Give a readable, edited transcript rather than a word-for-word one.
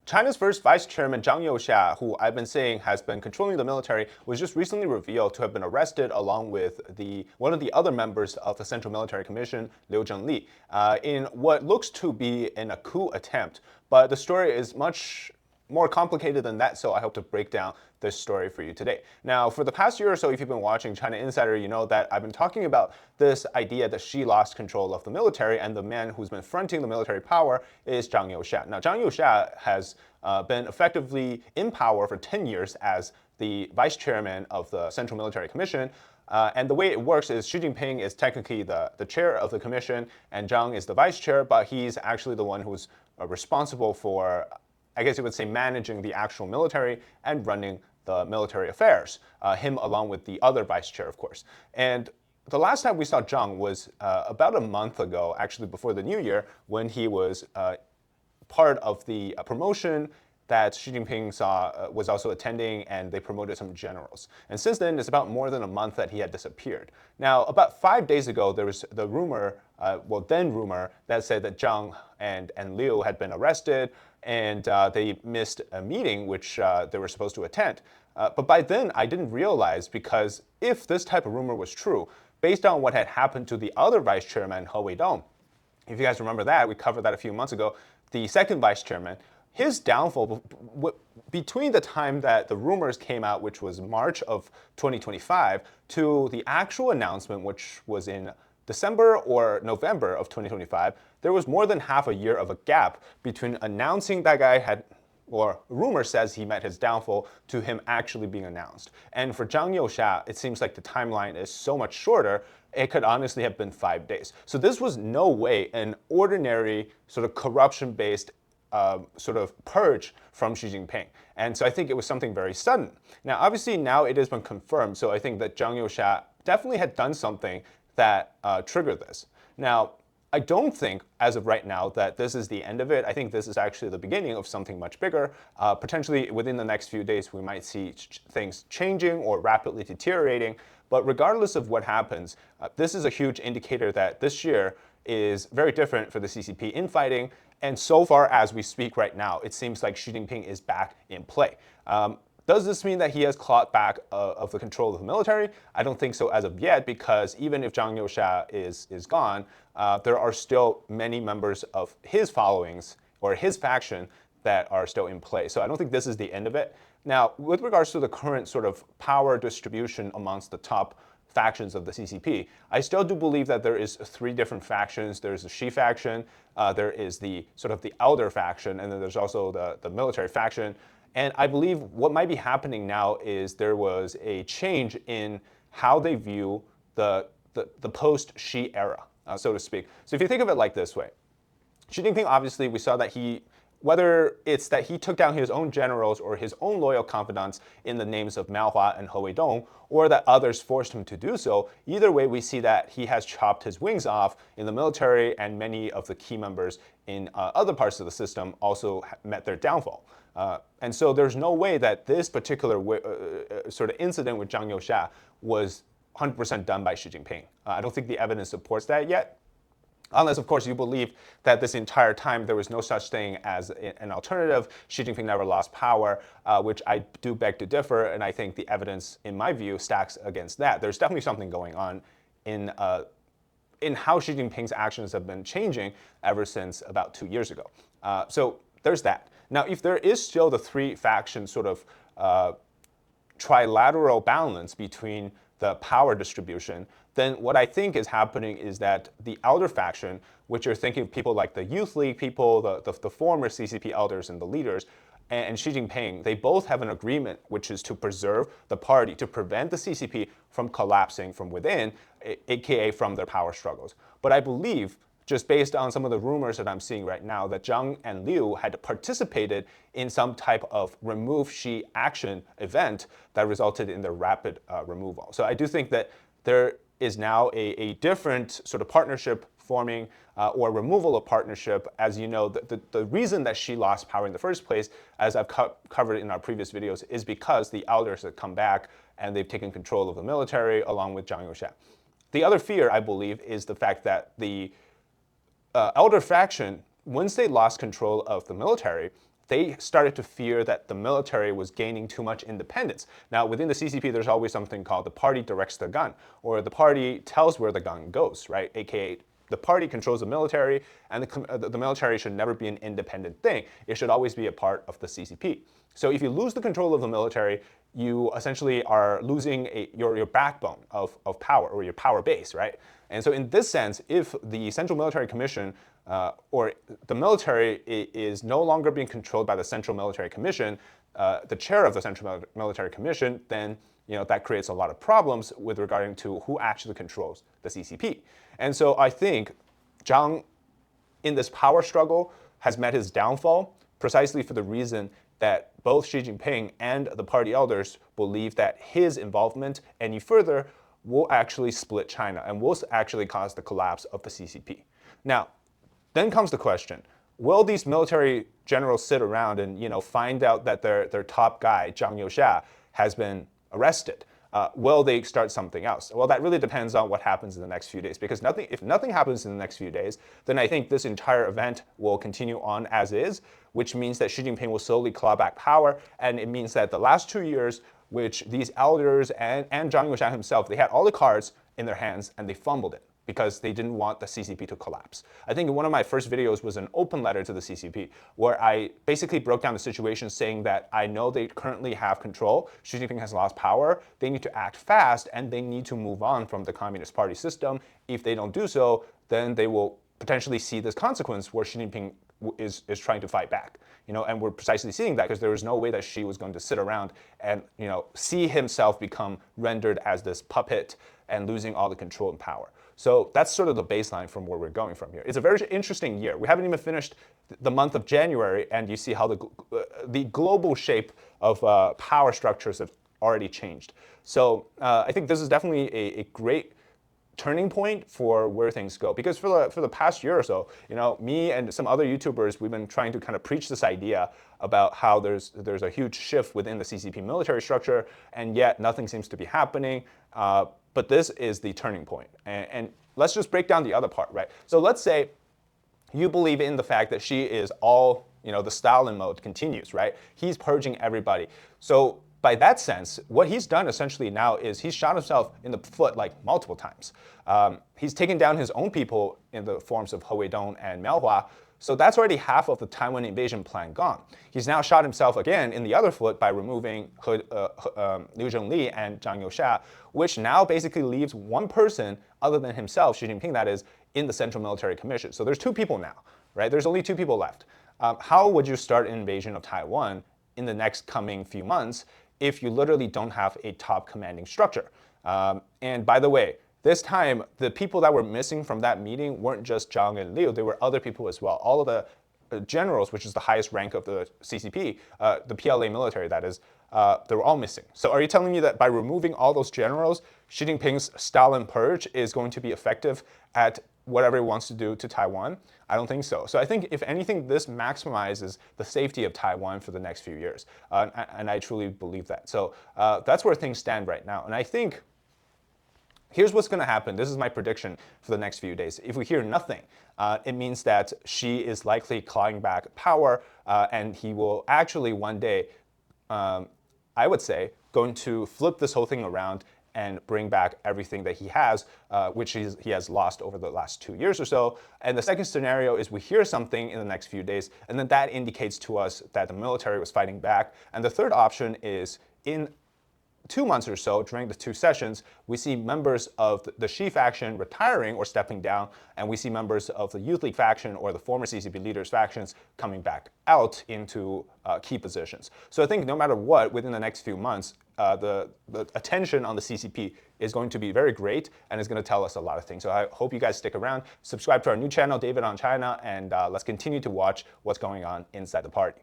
China's first vice chairman, Zhang Youxia, who I've been saying has been controlling the military, was just recently revealed to have been arrested along with one of the other members of the Central Military Commission, Liu Zhengli, in what looks to be in a coup attempt. But the story is much more complicated than that, so I hope to break down this story for you today. Now, for the past year or so, if you've been watching China Insider, you know that I've been talking about this idea that she lost control of the military, and the man who's been fronting the military power is Zhang Youxia. Now, Zhang Youxia has been effectively in power for 10 years as the vice chairman of the Central Military Commission. And the way it works is Xi Jinping is technically the chair of the commission, and Zhang is the vice chair, but he's actually the one who's responsible for, I guess you would say, managing the actual military and running the military affairs, him along with the other vice chair, of course. And the last time we saw Zhang was about a month ago, actually before the new year, when he was part of the promotion that Xi Jinping was also attending, and they promoted some generals. And since then, it's about more than a month that he had disappeared. Now, about 5 days ago, there was the rumor, rumor, that said that Zhang and Liu had been arrested, and they missed a meeting which they were supposed to attend. But by then, I didn't realize, because if this type of rumor was true, based on what had happened to the other vice chairman, He Weidong, if you guys remember that, we covered that a few months ago, the second vice chairman, his downfall, between the time that the rumors came out, which was March of 2025, to the actual announcement, which was in December or November of 2025, there was more than half a year of a gap between announcing that guy had, or rumor says he met his downfall, to him actually being announced. And for Zhang Youxia, it seems like the timeline is so much shorter, it could honestly have been 5 days. So this was no way an ordinary sort of corruption-based sort of purge from Xi Jinping. And so I think it was something very sudden. Now, obviously, now it has been confirmed, so I think that Zhang Youxia definitely had done something that triggered this. Now, I don't think, as of right now, that this is the end of it. I think this is actually the beginning of something much bigger. Potentially, within the next few days, we might see things changing or rapidly deteriorating. But regardless of what happens, this is a huge indicator that this year is very different for the CCP infighting. And so far as we speak right now, it seems like Xi Jinping is back in play. Does this mean that he has clawed back of the control of the military? I don't think so as of yet, because even if Zhang Youxia is gone, there are still many members of his followings or his faction that are still in play. So I don't think this is the end of it. Now, with regards to the current sort of power distribution amongst the top factions of the CCP, I still do believe that there is 3 different factions. There's the Xi faction, there is the sort of the elder faction, and then there's also the military faction. And I believe what might be happening now is there was a change in how they view the post-Xi era, so to speak. So if you think of it like this way, Xi Jinping, obviously, we saw that whether it's that he took down his own generals or his own loyal confidants in the names of Miao Hua and He Weidong, or that others forced him to do so, either way, we see that he has chopped his wings off in the military, and many of the key members in other parts of the system also met their downfall. And so there's no way that this particular sort of incident with Zhang Youxia was 100% done by Xi Jinping. I don't think the evidence supports that yet. Unless, of course, you believe that this entire time there was no such thing as an alternative. Xi Jinping never lost power, which I do beg to differ, and I think the evidence, in my view, stacks against that. There's definitely something going on in how Xi Jinping's actions have been changing ever since about 2 years ago. So there's that. Now, if there is still the 3 faction sort of trilateral balance between the power distribution, then what I think is happening is that the elder faction, which are thinking of people like the Youth League people, the former CCP elders and the leaders, and Xi Jinping, they both have an agreement, which is to preserve the party, to prevent the CCP from collapsing from within, aka from their power struggles. But I believe, just based on some of the rumors that I'm seeing right now, that Zhang and Liu had participated in some type of remove Xi action event that resulted in their rapid removal. So I do think that there is now a different sort of partnership forming or removal of partnership. As you know, the reason that Xi lost power in the first place, as I've covered in our previous videos, is because the elders have come back and they've taken control of the military along with Zhang Youxia. The other fear, I believe, is the fact that the elder faction, once they lost control of the military, they started to fear that the military was gaining too much independence. Now, within the CCP, there's always something called the party directs the gun, or the party tells where the gun goes, right? AKA, the party controls the military, and the military should never be an independent thing. It should always be a part of the CCP. So if you lose the control of the military, you essentially are losing your backbone of power, or your power base, right? And so in this sense, if the Central Military Commission or the military is no longer being controlled by the Central Military Commission, the chair of the Central Military Commission, then that creates a lot of problems with regarding to who actually controls the CCP. And so I think Jang, in this power struggle, has met his downfall precisely for the reason that both Xi Jinping and the party elders believe that his involvement any further will actually split China and will actually cause the collapse of the CCP. Now, then comes the question, will these military generals sit around and find out that their top guy, Zhang Youxia, has been arrested? Will they start something else? Well, that really depends on what happens in the next few days, because if nothing happens in the next few days, then I think this entire event will continue on as is, which means that Xi Jinping will slowly claw back power, and it means that the last 2 years, which these elders and Zhang Youxia himself, they had all the cards in their hands and they fumbled it because they didn't want the CCP to collapse. I think one of my first videos was an open letter to the CCP, where I basically broke down the situation saying that I know they currently have control, Xi Jinping has lost power, they need to act fast, and they need to move on from the Communist Party system. If they don't do so, then they will potentially see this consequence where Xi Jinping is trying to fight back. And we're precisely seeing that because there was no way that Xi was going to sit around and see himself become rendered as this puppet and losing all the control and power. So that's sort of the baseline from where we're going from here. It's a very interesting year. We haven't even finished the month of January, and you see how the global shape of power structures have already changed. So I think this is definitely a great turning point for where things go. Because for the past year or so, me and some other YouTubers, we've been trying to kind of preach this idea about how there's a huge shift within the CCP military structure, and yet nothing seems to be happening. But this is the turning point. And let's just break down the other part, right? So let's say you believe in the fact that Xi is all, the Stalin mode continues, right? He's purging everybody. So by that sense, what he's done essentially now is he's shot himself in the foot like multiple times. He's taken down his own people in the forms of He Weidong and Miaohua. So that's already half of the Taiwan invasion plan gone. He's now shot himself again in the other foot by removing Liu Zhengli and Zhang Youxia, which now basically leaves one person other than himself, Xi Jinping that is, in the Central Military Commission. So there's 2 people now, right? There's only 2 people left. How would you start an invasion of Taiwan in the next coming few months if you literally don't have a top commanding structure? And by the way, this time, the people that were missing from that meeting weren't just Zhang and Liu, there were other people as well. All of the generals, which is the highest rank of the CCP, the PLA military that is, they were all missing. So are you telling me that by removing all those generals, Xi Jinping's Stalin purge is going to be effective at whatever he wants to do to Taiwan? I don't think so. So I think, if anything, this maximizes the safety of Taiwan for the next few years. And I truly believe that. So that's where things stand right now. And I think here's what's going to happen. This is my prediction for the next few days. If we hear nothing, it means that Xi is likely clawing back power, and he will actually one day, I would say, going to flip this whole thing around and bring back everything that he has, which he has lost over the last 2 years or so. And the second scenario is we hear something in the next few days, and then that indicates to us that the military was fighting back. And the third option is in 2 months or so, during the 2 sessions, we see members of the Xi faction retiring or stepping down, and we see members of the Youth League faction or the former CCP leaders factions coming back out into key positions. So I think no matter what, within the next few months, the attention on the CCP is going to be very great and is going to tell us a lot of things. So I hope you guys stick around, subscribe to our new channel, David on China, and let's continue to watch what's going on inside the party.